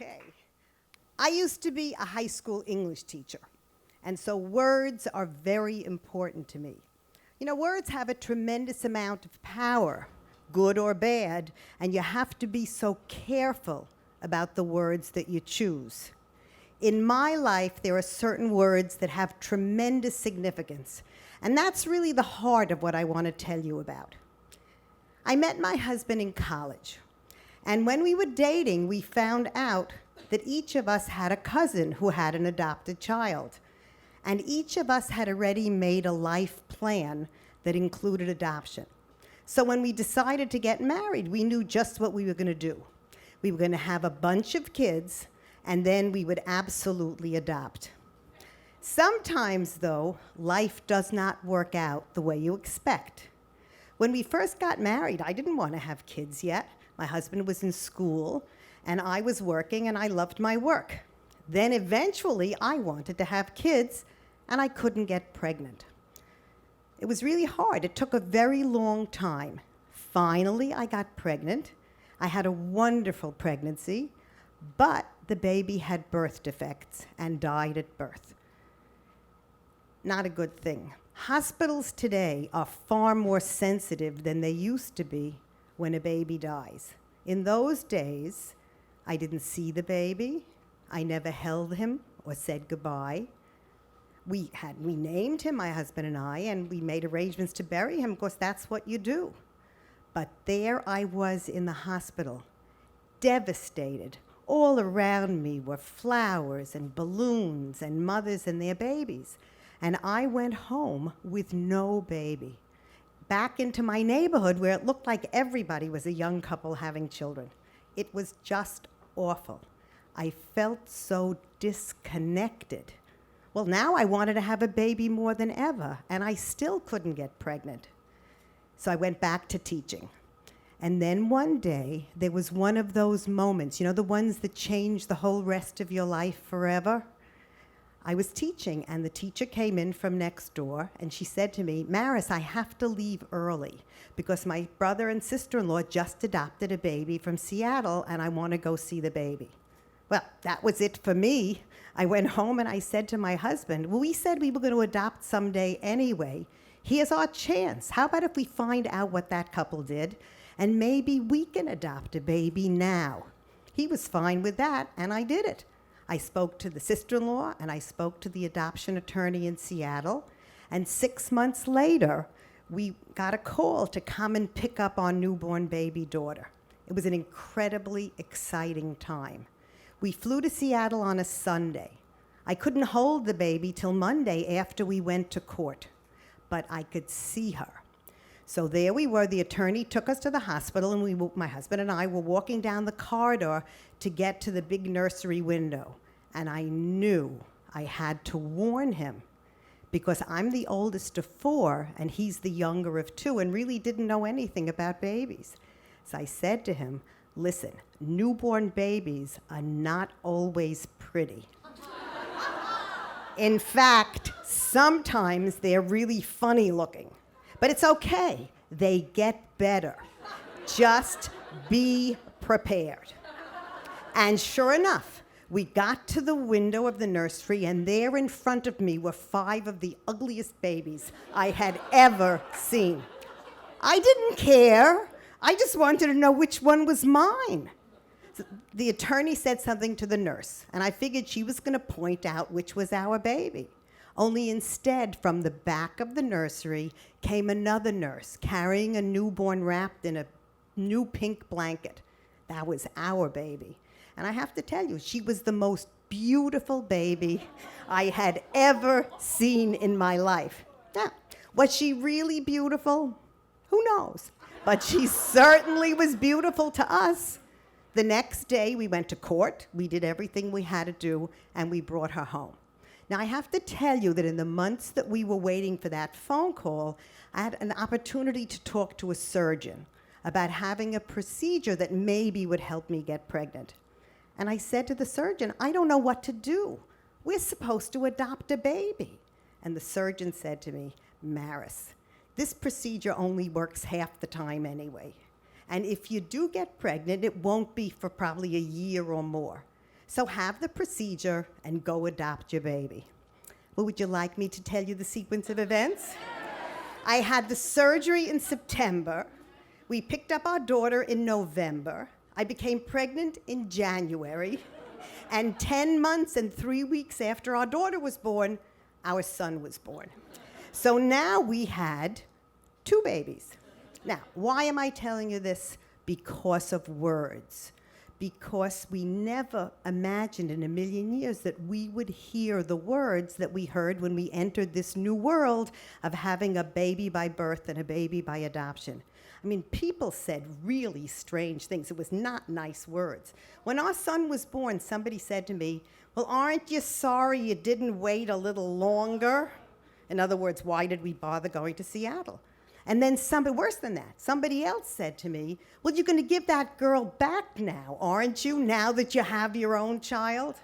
Okay. I used to be a high school English teacher, and so words are very important to me. You know, words have a tremendous amount of power, good or bad, and you have to be so careful about the words that you choose. In my life, there are certain words that have tremendous significance, and that's really the heart of what I want to tell you about. I met my husband in college, and when we were dating, we found out that each of us had a cousin who had an adopted child, and each of us had already made a life plan that included adoption. So when we decided to get married, we knew just what we were going to do. We were going to have a bunch of kids, and then we would absolutely adopt. Sometimes, though, life does not work out the way you expect. When we first got married, I didn't want to have kids yet. My husband was in school, and I was working, and I loved my work. Then eventually, I wanted to have kids, and I couldn't get pregnant. It was really hard. It took a very long time. Finally, I got pregnant. I had a wonderful pregnancy, but the baby had birth defects and died at birth. Not a good thing. Hospitals today are far more sensitive than they used to be when a baby dies. In those days, I didn't see the baby. I never held him or said goodbye. We named him, my husband and I, and we made arrangements to bury him because that's what you do. But there I was in the hospital, devastated. All around me were flowers and balloons and mothers and their babies. And I went home with no baby, back into my neighborhood where it looked like everybody was a young couple having children. It was just awful. I felt so disconnected. Well, now I wanted to have a baby more than ever, and I still couldn't get pregnant. So I went back to teaching. And then one day, there was one of those moments, you know, the ones that change the whole rest of your life forever? I was teaching, and the teacher came in from next door, and she said to me, "Maris, I have to leave early because my brother and sister-in-law just adopted a baby from Seattle, and I want to go see the baby." Well, that was it for me. I went home, and I said to my husband, "Well, we said we were going to adopt someday anyway. Here's our chance. How about if we find out what that couple did, and maybe we can adopt a baby now?" He was fine with that, and I did it. I spoke to the sister-in-law, and I spoke to the adoption attorney in Seattle, and 6 months later, we got a call to come and pick up our newborn baby daughter. It was an incredibly exciting time. We flew to Seattle on a Sunday. I couldn't hold the baby till Monday after we went to court, but I could see her. So there we were. The attorney took us to the hospital, and my husband and I were walking down the corridor to get to the big nursery window. And I knew I had to warn him because I'm the oldest of 4, and he's the younger of 2, and really didn't know anything about babies. So I said to him, "Listen, newborn babies are not always pretty. In fact, sometimes they're really funny looking. But it's okay. They get better. Just be prepared." And sure enough, we got to the window of the nursery, and there in front of me were 5 of the ugliest babies I had ever seen. I didn't care. I just wanted to know which one was mine. So the attorney said something to the nurse, and I figured she was going to point out which was our baby. Only instead, from the back of the nursery came another nurse carrying a newborn wrapped in a new pink blanket. That was our baby. And I have to tell you, she was the most beautiful baby I had ever seen in my life. Now, was she really beautiful? Who knows? But she certainly was beautiful to us. The next day, we went to court. We did everything we had to do, and we brought her home. Now, I have to tell you that in the months that we were waiting for that phone call, I had an opportunity to talk to a surgeon about having a procedure that maybe would help me get pregnant. And I said to the surgeon, "I don't know what to do. We're supposed to adopt a baby." And the surgeon said to me, "Maris, this procedure only works half the time anyway. And if you do get pregnant, it won't be for probably a year or more. So have the procedure and go adopt your baby. Well, would you like me to tell you the sequence of events? I had the surgery in September. We picked up our daughter in November. I became pregnant in January. And 10 months and 3 weeks after our daughter was born, our son was born. So now we had 2 babies. Now, why am I telling you this? Because of words. Because we never imagined in a million years that we would hear the words that we heard when we entered this new world of having a baby by birth and a baby by adoption. I mean, people said really strange things. It was not nice words. When our son was born, somebody said to me, "Well, aren't you sorry you didn't wait a little longer?" In other words, why did we bother going to Seattle? And then somebody, worse than that, somebody else said to me, "Well, you're going to give that girl back now, aren't you, now that you have your own child?"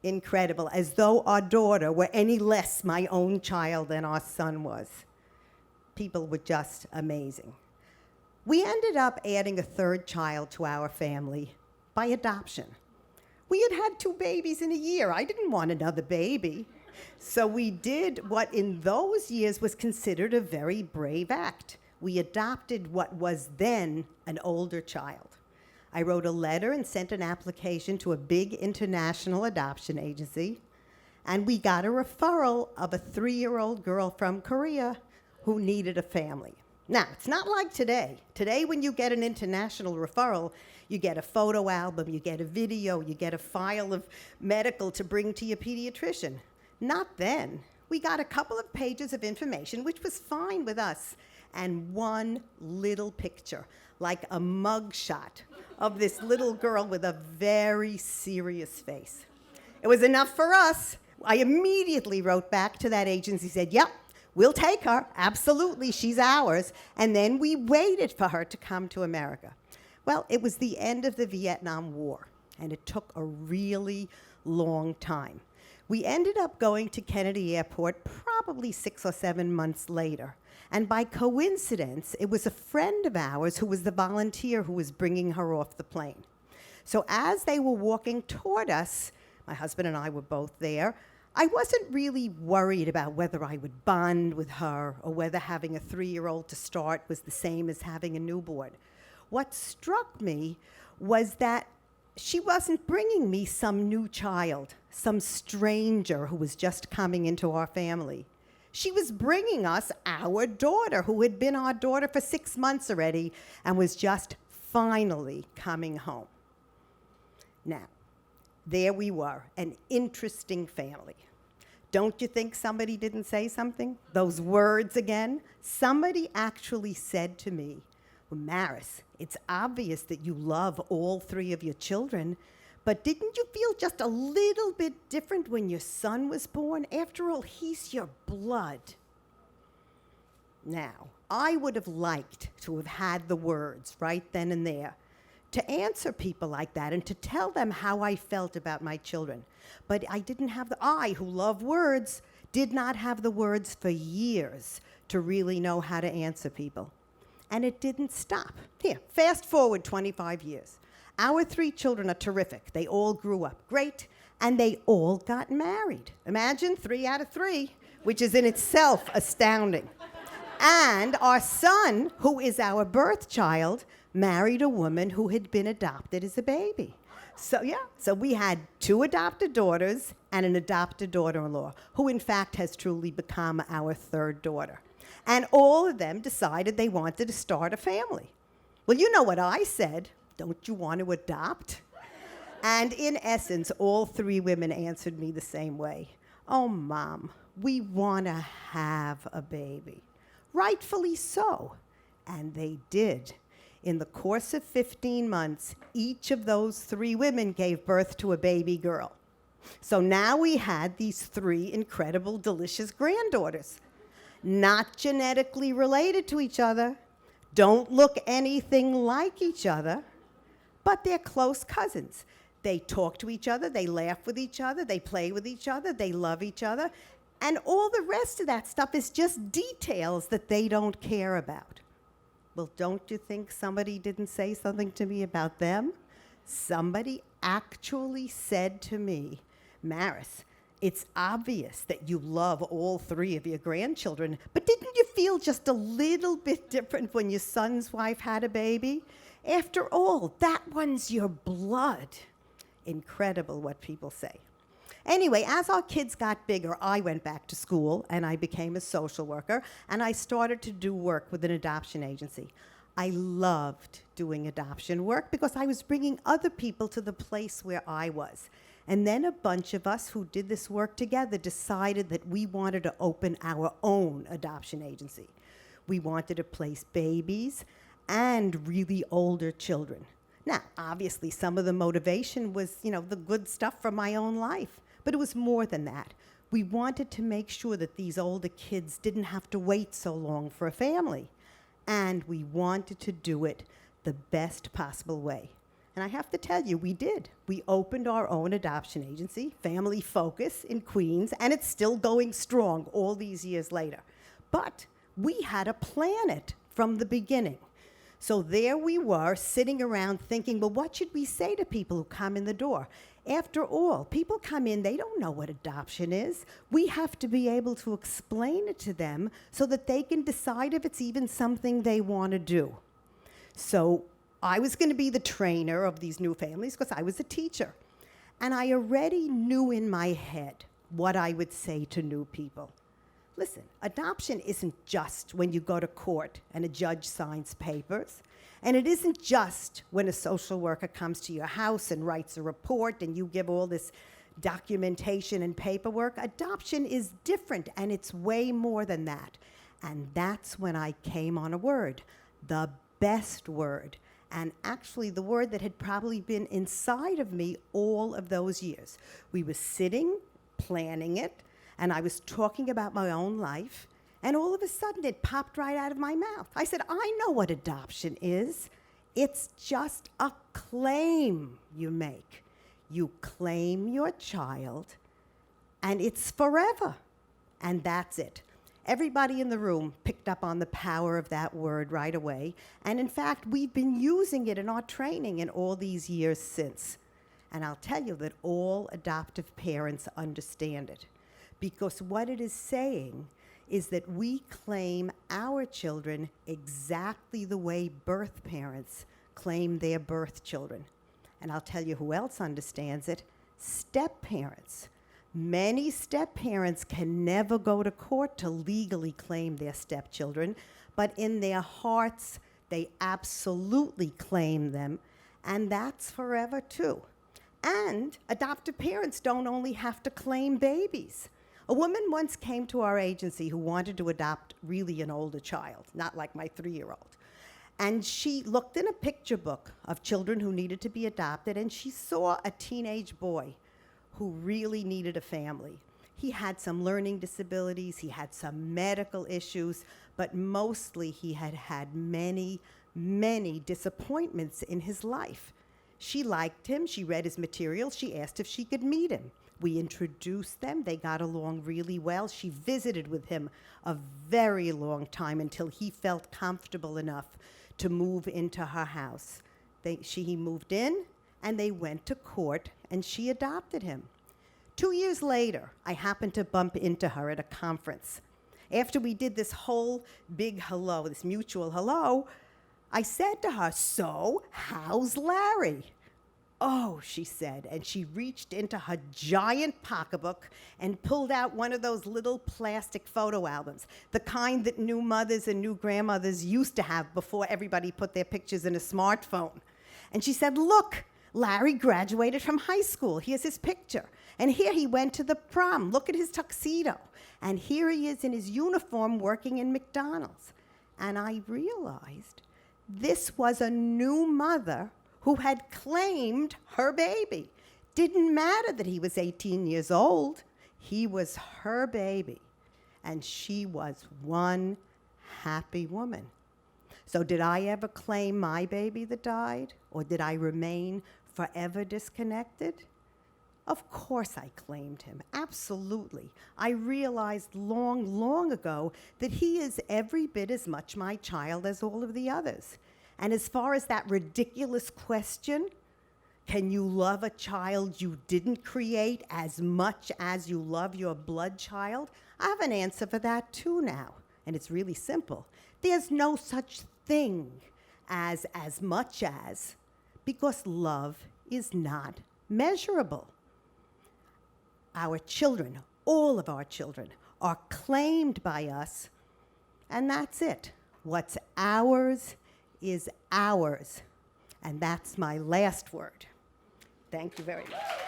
Incredible, as though our daughter were any less my own child than our son was. People were just amazing. We ended up adding a 3rd child to our family by adoption. We had had 2 babies in a year. I didn't want another baby. So we did what in those years was considered a very brave act. We adopted what was then an older child. I wrote a letter and sent an application to a big international adoption agency, and we got a referral of a 3-year-old girl from Korea who needed a family. Now, it's not like today. Today, when you get an international referral, you get a photo album, you get a video, you get a file of medical to bring to your pediatrician. Not then. We got a couple of pages of information, which was fine with us, and one little picture, like a mug shot of this little girl with a very serious face. It was enough for us. I immediately wrote back to that agency, said, "Yep, we'll take her, absolutely, she's ours." And then we waited for her to come to America. Well, it was the end of the Vietnam War, and it took a really long time. We ended up going to Kennedy Airport probably 6 or 7 months later. And by coincidence, it was a friend of ours who was the volunteer who was bringing her off the plane. So as they were walking toward us, my husband and I were both there, I wasn't really worried about whether I would bond with her or whether having a 3-year-old to start was the same as having a newborn. What struck me was that she wasn't bringing me some new child, some stranger who was just coming into our family. She was bringing us our daughter, who had been our daughter for 6 months already and was just finally coming home. Now, there we were, an interesting family. Don't you think somebody didn't say something? Those words again? Somebody actually said to me, "Well, Maris, it's obvious that you love all 3 of your children, but didn't you feel just a little bit different when your son was born? After all, he's your blood." Now, I would have liked to have had the words right then and there to answer people like that and to tell them how I felt about my children. But I didn't have I, who love words, did not have the words for years to really know how to answer people. And it didn't stop. Here, fast forward 25 years. Our 3 children are terrific. They all grew up great, and they all got married. Imagine 3 out of 3, which is in itself astounding. And our son, who is our birth child, married a woman who had been adopted as a baby. So we had 2 adopted daughters and an adopted daughter-in-law, who in fact has truly become our 3rd daughter. And all of them decided they wanted to start a family. Well, you know what I said. Don't you want to adopt? And in essence, all 3 women answered me the same way. "Oh, Mom, we want to have a baby." Rightfully so. And they did. In the course of 15 months, each of those 3 women gave birth to a baby girl. So now we had these 3 incredible, delicious granddaughters. Not genetically related to each other, don't look anything like each other, but they're close cousins. They talk to each other, they laugh with each other, they play with each other, they love each other, and all the rest of that stuff is just details that they don't care about. Well, don't you think somebody didn't say something to me about them? Somebody actually said to me, Maris, it's obvious that you love all 3 of your grandchildren, but didn't you feel just a little bit different when your son's wife had a baby? After all, that one's your blood. Incredible what people say. Anyway, as our kids got bigger, I went back to school and I became a social worker and I started to do work with an adoption agency. I loved doing adoption work because I was bringing other people to the place where I was. And then a bunch of us who did this work together decided that we wanted to open our own adoption agency. We wanted to place babies and really older children. Now, obviously, some of the motivation was, the good stuff from my own life. But it was more than that. We wanted to make sure that these older kids didn't have to wait so long for a family. And we wanted to do it the best possible way. And I have to tell you, we did. We opened our own adoption agency, Family Focus, in Queens, and it's still going strong all these years later. But we had to plan it from the beginning. So there we were, sitting around thinking, well, what should we say to people who come in the door? After all, people come in, they don't know what adoption is. We have to be able to explain it to them so that they can decide if it's even something they want to do. So I was going to be the trainer of these new families because I was a teacher. And I already knew in my head what I would say to new people. Listen, adoption isn't just when you go to court and a judge signs papers. And it isn't just when a social worker comes to your house and writes a report and you give all this documentation and paperwork. Adoption is different, and it's way more than that. And that's when I came on a word, the best word, and actually the word that had probably been inside of me all of those years. We were sitting, planning it, and I was talking about my own life, and all of a sudden it popped right out of my mouth. I said, I know what adoption is. It's just a claim you make. You claim your child, and it's forever. And that's it. Everybody in the room picked up on the power of that word right away. And in fact, we've been using it in our training in all these years since. And I'll tell you that all adoptive parents understand it. Because what it is saying is that we claim our children exactly the way birth parents claim their birth children. And I'll tell you who else understands it, step-parents. Many step-parents can never go to court to legally claim their stepchildren, but in their hearts, they absolutely claim them, and that's forever too. And adoptive parents don't only have to claim babies. A woman once came to our agency who wanted to adopt really an older child, not like my 3-year-old. And she looked in a picture book of children who needed to be adopted, and she saw a teenage boy who really needed a family. He had some learning disabilities, he had some medical issues, but mostly he had had many, many disappointments in his life. She liked him, she read his materials, she asked if she could meet him. We introduced them, they got along really well. She visited with him a very long time until he felt comfortable enough to move into her house. He moved in, and they went to court, and she adopted him. 2 years later, I happened to bump into her at a conference. After we did this whole big hello, this mutual hello, I said to her, "So, how's Larry?" "Oh," she said, and she reached into her giant pocketbook and pulled out one of those little plastic photo albums, the kind that new mothers and new grandmothers used to have before everybody put their pictures in a smartphone. And she said, "Look, Larry graduated from high school. Here's his picture. And here he went to the prom. Look at his tuxedo. And here he is in his uniform working in McDonald's." And I realized this was a new mother who had claimed her baby. Didn't matter that he was 18 years old. He was her baby. And she was one happy woman. So did I ever claim my baby that died? Or did I remain forever disconnected? Of course I claimed him, absolutely. I realized long, long ago that he is every bit as much my child as all of the others. And as far as that ridiculous question, Can you love a child you didn't create as much as you love your blood child? I have an answer for that too now, and it's really simple. There's no such thing as much as, because love is not measurable. Our children, all of our children, are claimed by us, and that's it. What's ours is ours. And that's my last word. Thank you very much.